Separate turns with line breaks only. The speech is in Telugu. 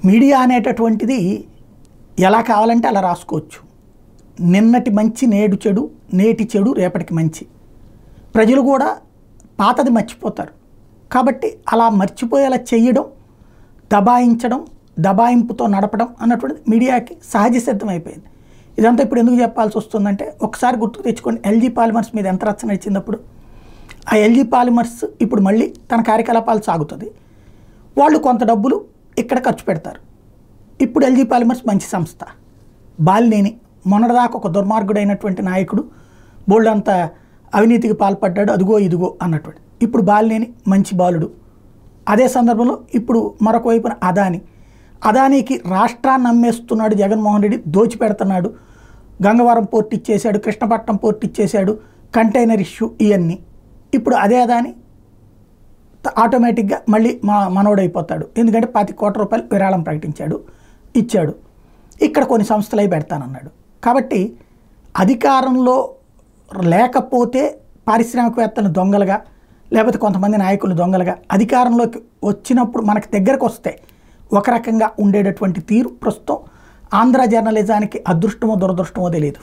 మీడియా అనేటటువంటిది ఎలా కావాలంటే అలా రాసుకోవచ్చు. నిన్నటి మంచి నేడు చెడు, నేటి చెడు రేపటికి మంచి. ప్రజలు కూడా పాతది మర్చిపోతారు. కాబట్టి అలా మర్చిపోయేలా చేయడం, దబాయించడం, దబాయింపుతో నడపడం అన్నటువంటిది మీడియాకి సహజ సిద్ధం అయిపోయింది. ఇదంతా ఇప్పుడు ఎందుకు చెప్పాల్సి వస్తుందంటే, ఒకసారి గుర్తుకు తెచ్చుకోండి, ఎల్జీ పాలిమర్స్ మీద ఎంత రచన ఇచ్చినప్పుడు. ఆ ఎల్జీ పాలిమర్స్ ఇప్పుడు మళ్ళీ తన కార్యకలాపాలు సాగుతుంది. వాళ్ళు కొంత డబ్బులు ఇక్కడ ఖర్చు పెడతారు. ఇప్పుడు ఎల్జీ పాలిమర్స్ మంచి సంస్థ. బాలినేని మొన్నటిదాకా ఒక దుర్మార్గుడైనటువంటి నాయకుడు, బోల్డ్ అంత అవినీతికి పాల్పడ్డాడు, అదిగో ఇదిగో అన్నటువంటి. ఇప్పుడు బాలినేని మంచి బాలుడు. అదే సందర్భంలో ఇప్పుడు మరొక వైపున అదానికి రాష్ట్రాన్ని అమ్మేస్తున్నాడు జగన్మోహన్ రెడ్డి, దోచిపెడుతున్నాడు. గంగవరం పోర్ట్ ఇచ్చేశాడు, కృష్ణపట్నం పోర్ట్ ఇచ్చేశాడు, కంటైనర్ ఇష్యూ, ఇవన్నీ. ఇప్పుడు అదే అదాని ఆటోమేటిక్గా మళ్ళీ మనోడైపోతాడు. ఎందుకంటే 10 కోట్ల రూపాయలు విరాళం ప్రకటించాడు, ఇచ్చాడు. ఇక్కడ కొన్ని సంస్థలు అవి పెడతానన్నాడు. కాబట్టి అధికారంలో లేకపోతే పారిశ్రామికవేత్తలను దొంగలుగా, లేకపోతే కొంతమంది నాయకులు దొంగలుగా, అధికారంలోకి వచ్చినప్పుడు మనకు దగ్గరకు వస్తే ఒక రకంగా ఉండేటటువంటి తీరు ప్రస్తుతం ఆంధ్ర జర్నలిజానికి అదృష్టమో దురదృష్టమో తెలియదు.